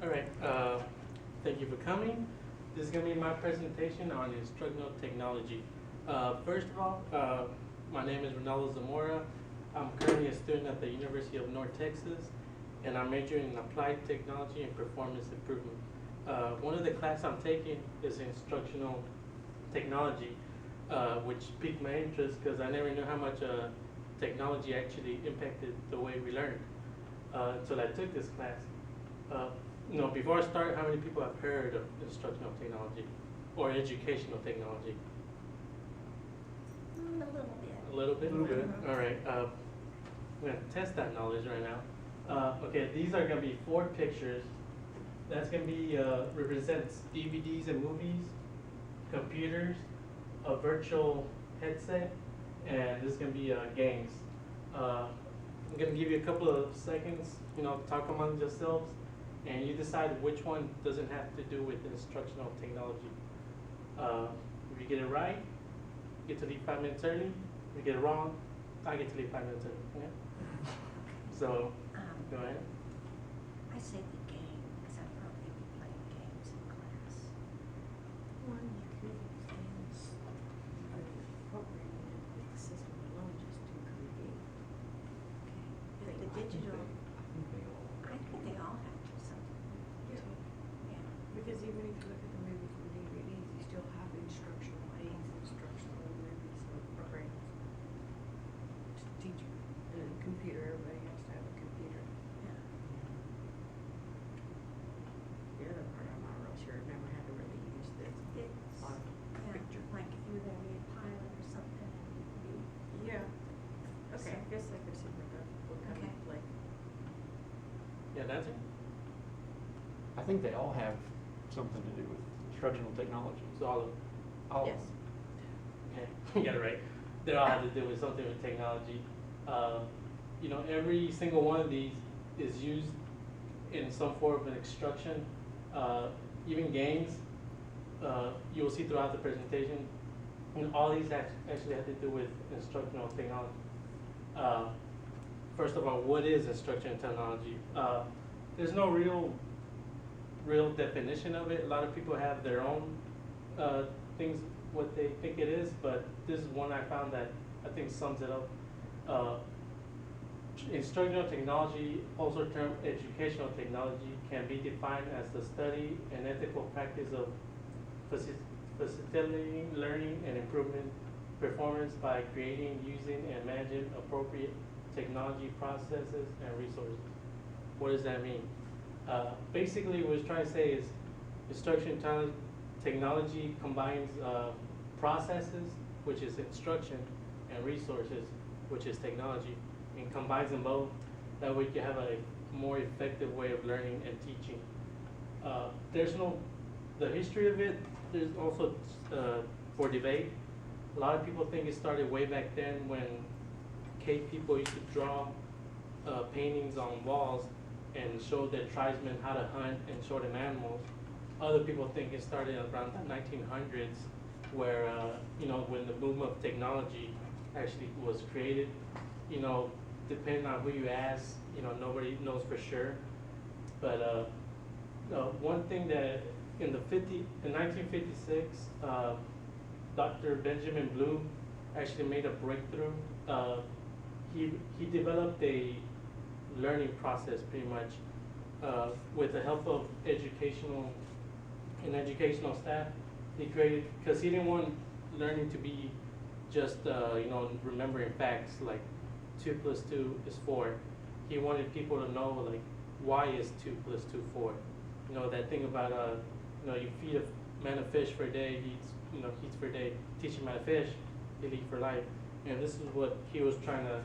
All right, thank you for coming. This is going to be my presentation on instructional technology. First of all, my name is Ronaldo Zamora. I'm currently a student at the University of North Texas, and I'm majoring in applied technology and performance improvement. One of the classes I'm taking is instructional technology, which piqued my interest because I never knew how much technology actually impacted the way we learned until I took this class. Before I start, how many people have heard of instructional technology or educational technology? A little bit. A little bit? A little bit. All right. I'm going to test that knowledge right now. Okay, these are going to be 4 pictures. That's going to be, represents DVDs and movies, computers, a virtual headset, and this is going to be games. I'm going to give you a couple of seconds, talk among yourselves, and you decide which one doesn't have to do with instructional technology. If you get it right, you get to leave 5 minutes early. If you get it wrong, I get to leave 5 minutes early. Yeah? So, go ahead. I say the game, because I probably be playing games in class. One, you could use games for programming with the system alone just to create. But the digital, I think they all. I think they all have to something. Yeah. Yeah. Because even if you look at the movies and DVDs, you still have instructional aids, instructional movies or programs. To teach you. And a computer, everybody has to have a computer. Yeah. The other part, I'm not real sure, I've never had to really use this. It's, On picture. like if you were gonna be a pilot or something, and Yeah. Okay, I guess I could see what kind Okay. of like. Yeah, that's it. I think they all have something to do with instructional technology. So all of them. All of Yes. them. Okay, you got it right. They all have to do with something with technology. Every single one of these is used in some form of instruction. Even games, you will see throughout the presentation, and all these actually have to do with instructional technology. First of all, what is instructional technology? There's no real definition of it. A lot of people have their own things, what they think it is, but this is one I found that I think sums it up. Instructional technology, also termed educational technology, can be defined as the study and ethical practice of facilitating learning and improvement performance by creating, using, and managing appropriate technology processes and resources. What does that mean? Basically, what it's trying to say is instructional technology combines processes, which is instruction, and resources, which is technology, and combines them both. That way you can have a more effective way of learning and teaching. The history of it, there's also for debate. A lot of people think it started way back then when cave people used to draw paintings on walls and show their tribesmen how to hunt and show them animals. Other people think it started around the 1900s, where when the boom of technology actually was created. Depending on who you ask, nobody knows for sure. But one thing that in 1956, Dr. Benjamin Bloom actually made a breakthrough. He developed a learning process pretty much with the help of educational staff. He created, because he didn't want learning to be just remembering facts like 2 + 2 is 4. He wanted people to know like why is 2 + 2 4. That thing about you feed a man a fish for a day, he eats for a day. Teach him how to fish, he'll eat for life. And this is what he was trying to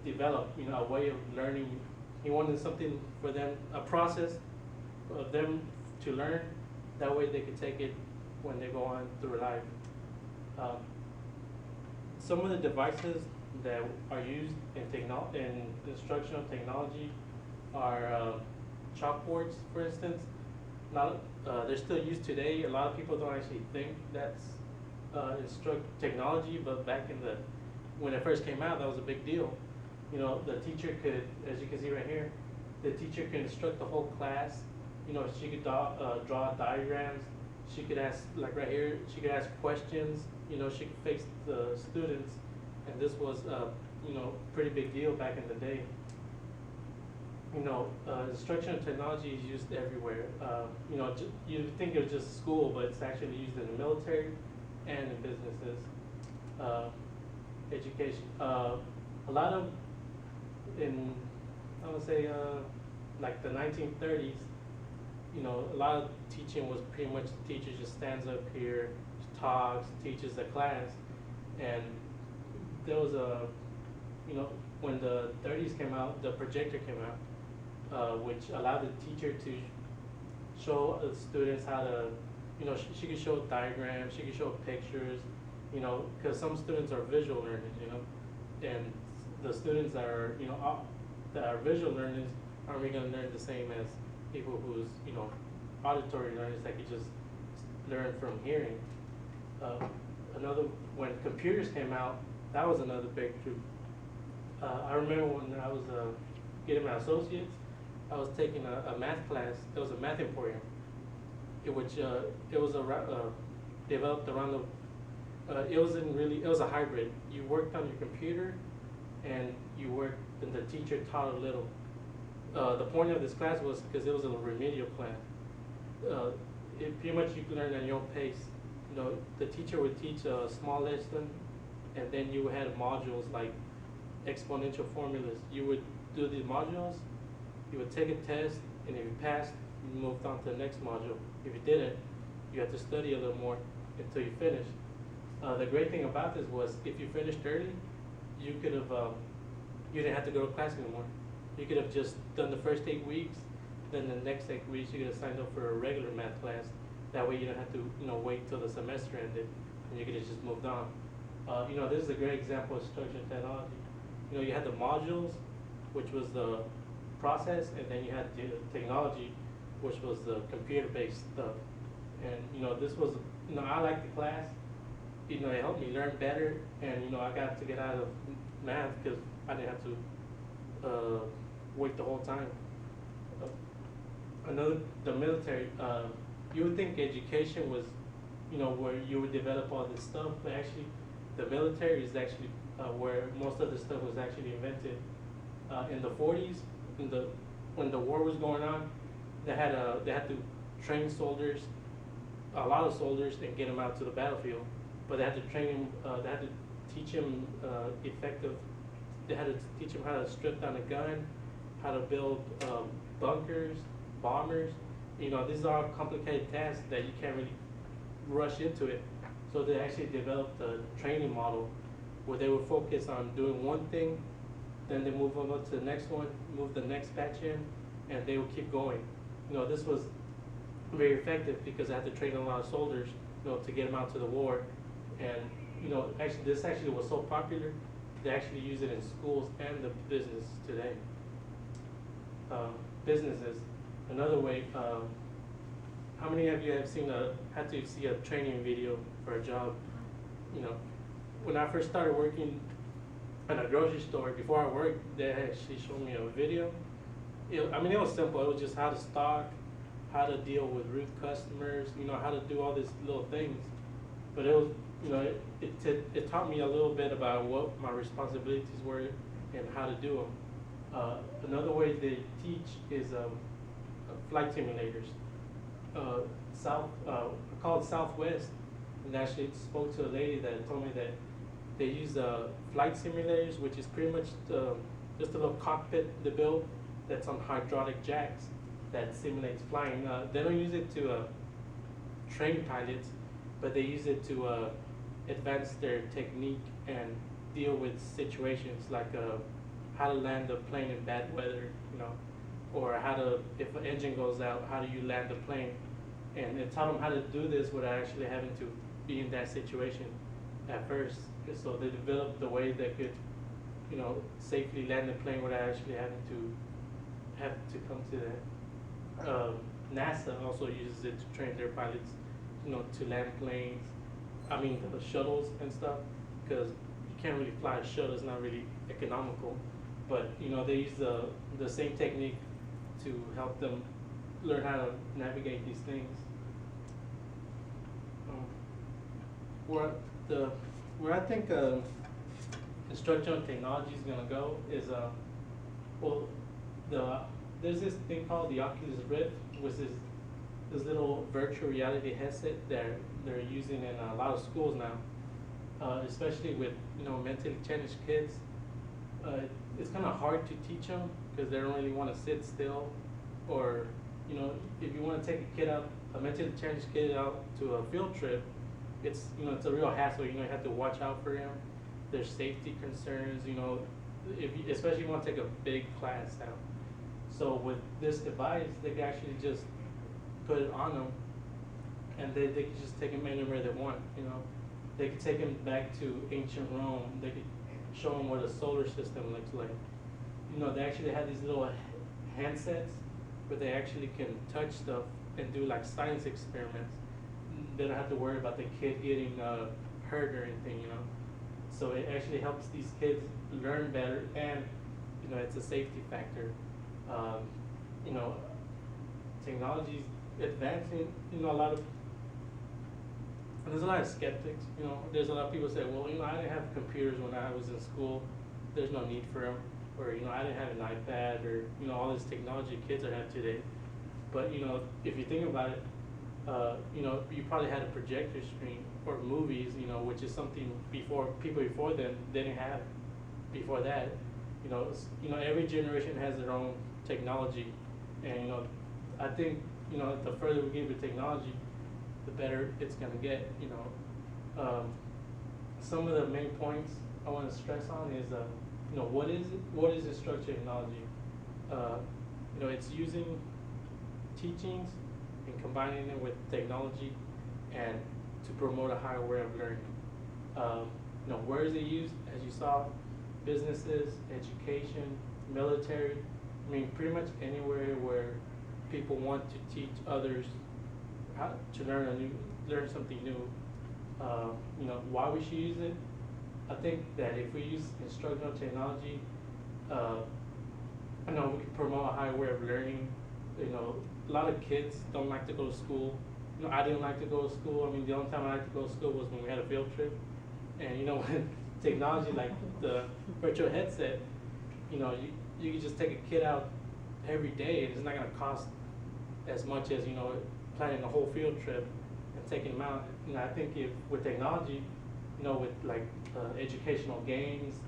develop, a way of learning. He wanted something for them, a process of them to learn. That way they could take it when they go on through life. Some of the devices that are used in instructional technology are chalkboards, for instance. They're still used today. A lot of people don't actually think that's technology, but back when it first came out, that was a big deal. The teacher could, as you can see right here, the teacher can instruct the whole class. You know, she could draw diagrams. She could ask, like right here, she could ask questions. You know, she could face the students, and this was, you know, pretty big deal back in the day. You know, instructional technology is used everywhere. You know, you think it's just school, but it's actually used in the military and in businesses. Education. A lot of, I would say, like the 1930s, you know, a lot of teaching was pretty much the teacher just stands up here, talks, teaches the class, and there was a, you know, when the 30s came out, the projector came out, which allowed the teacher to show the students how to, you know, she could show diagrams, she could show pictures, you know, because some students are visual learners, you know, and the students that are, you know, that are visual learners aren't really going to learn the same as people who's, you know, auditory learners that could just learn from hearing. When computers came out, that was another breakthrough. I remember when I was getting my associates, I was taking a math class. It was a math emporium, it was developed around the. It was a hybrid. You worked on your computer, and and the teacher taught a little. The point of this class was because it was a remedial class. Pretty much you could learn at your own pace. You know, the teacher would teach a small lesson, and then you had modules like exponential formulas. You would do these modules, you would take a test, and if you passed, you moved on to the next module. If you didn't, you had to study a little more until you finished. The great thing about this was if you finished early, you could have, you didn't have to go to class anymore. You could have just done the first 8 weeks, then the next 8 weeks you could have signed up for a regular math class. That way you don't have to, you know, wait till the semester ended, and you could have just moved on. You know, this is a great example of structured technology. You know, you had the modules, which was the process, and then you had the technology, which was the computer-based stuff. And, you know, this was, you know, I liked the class. You know, it helped me learn better, and, you know, I got to get out of math because I didn't have to wait the whole time. The military, you would think education was, you know, where you would develop all this stuff, but actually the military is actually where most of the stuff was actually invented. In the 40s, when the war was going on, they had to train soldiers, a lot of soldiers, and get them out to the battlefield. But they had to train them, they had to teach them they had to teach them how to strip down a gun, how to build bunkers, bombers. You know, these are complicated tasks that you can't really rush into it. So they actually developed a training model where they would focus on doing one thing, then they move on to the next one, move the next batch in, and they would keep going. You know, this was very effective because I had to train a lot of soldiers, you know, to get them out to the war. And, you know, this actually was so popular, they actually use it in schools and the business today. Businesses, another way, how many of you have had to see a training video for a job? You know, when I first started working at a grocery store, before I worked, they actually showed me a video. It was simple. It was just how to stock, how to deal with rude customers, you know, how to do all these little things. But it was, you know, it taught me a little bit about what my responsibilities were and how to do them. Another way they teach is flight simulators. Called Southwest, and actually spoke to a lady that told me that they use flight simulators, which is pretty much just a little cockpit they build that's on hydraulic jacks that simulates flying. They don't use it to train pilots, but they use it to advance their technique and deal with situations like how to land a plane in bad weather, you know, or if an engine goes out, how do you land the plane? And it taught them how to do this without actually having to be in that situation at first. So they developed the way they could, you know, safely land the plane without actually having to come to that. NASA also uses it to train their pilots, you know, to land planes. The shuttles and stuff, because you can't really fly a shuttle. It's not really economical. But, you know, they use the same technique to help them learn how to navigate these things. Um, where the where I think instructional technology is gonna go is well the there's this thing called the Oculus Rift, which is this little virtual reality headset that they're using in a lot of schools now, especially with mentally challenged kids. Uh, it's kind of hard to teach them because they don't really want to sit still, or if you want to take a mentally challenged kid out to a field trip, it's a real hassle. You have to watch out for him. There's safety concerns. Especially if you want to take a big class out. So with this device, they can actually just put it on them, and they can just take him anywhere they want. They could take him back to ancient Rome. They could show him what a solar system looks like. They actually have these little handsets where they actually can touch stuff and do like science experiments. They don't have to worry about the kid getting hurt or anything. So it actually helps these kids learn better, and it's a safety factor. Um, you know, Technology's advancing. There's a lot of skeptics. There's a lot of people say, well, I didn't have computers when I was in school. There's no need for them. Or, I didn't have an iPad, or, all this technology kids are have today. But, if you think about it, you probably had a projector screen for movies, which is something people before then didn't have. Before that, every generation has their own technology, and I think the further we get with technology, the better it's gonna get. Some of the main points I want to stress on is what is it? What is instructional technology? It's using teachings and combining it with technology, and to promote a higher way of learning. Where is it used? As you saw, businesses, education, military. Pretty much anywhere where people want to teach others how to learn something new. Why we should use it? I think that if we use instructional technology, we can promote a higher way of learning. A lot of kids don't like to go to school. I didn't like to go to school. The only time I liked to go to school was when we had a field trip. And when technology like the virtual headset, you can just take a kid out every day, and it's not going to cost as much as planning a whole field trip and taking them out. I think if with technology, with like educational games,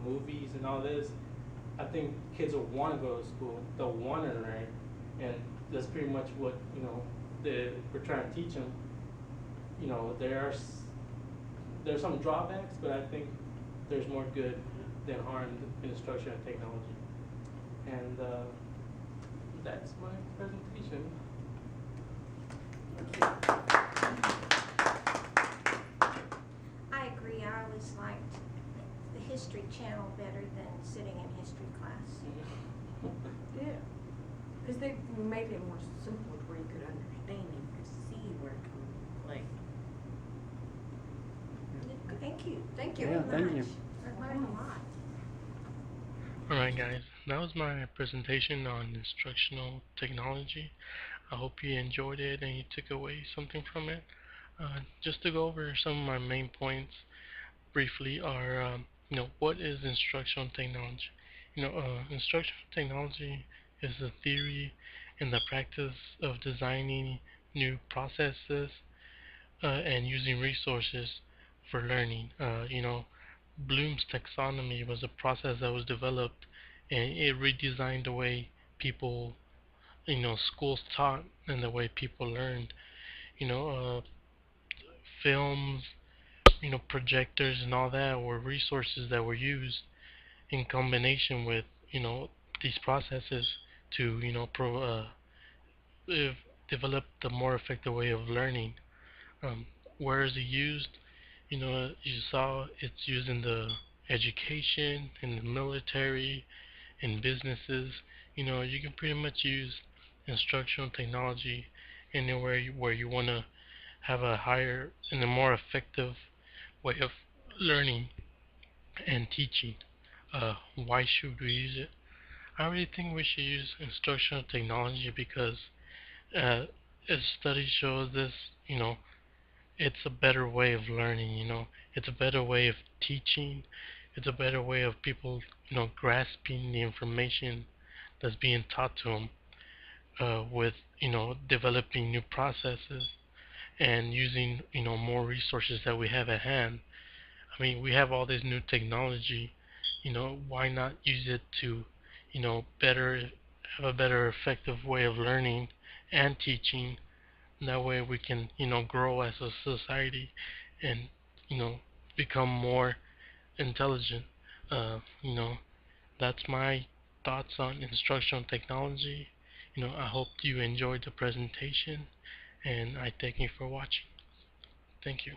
movies, and all this, I think kids will want to go to school. They'll want to learn, and that's pretty much what we're trying to teach them. There's some drawbacks, but I think there's more good than harm in instruction and technology. And that's my presentation. I agree. I always liked the History Channel better than sitting in history class. Yeah. Because they made it more simple to where you could understand and you could see where it comes into play. Thank you. Thank you Yeah, very thank you. much. I learned a lot. Alright guys, that was my presentation on instructional technology. I hope you enjoyed it and you took away something from it. Just to go over some of my main points briefly are, what is instructional technology? Instructional technology is the theory and the practice of designing new processes and using resources for learning. Bloom's taxonomy was a process that was developed, and it redesigned the way people, schools taught and the way people learned. You know, Films, projectors and all that were resources that were used in combination with, these processes to, uh, develop the more effective way of learning. Um, where is it used? You saw it's used in the education, in the military, in businesses. You can pretty much use instructional technology anywhere where you want to have a higher and a more effective way of learning and teaching. Why should we use it? I really think we should use instructional technology because uh, as studies show this, you know, it's a better way of learning, you know. It's a better way of teaching. It's a better way of people, you know, grasping the information that's being taught to them with, you know, developing new processes and using, you know, more resources that we have at hand. I mean, we have all this new technology, you know, why not use it to, you know, have a better effective way of learning and teaching. That way we can, you know, grow as a society and, you know, become more intelligent. You know, that's my thoughts on instructional technology. You know, I hope you enjoyed the presentation and I thank you for watching. Thank you.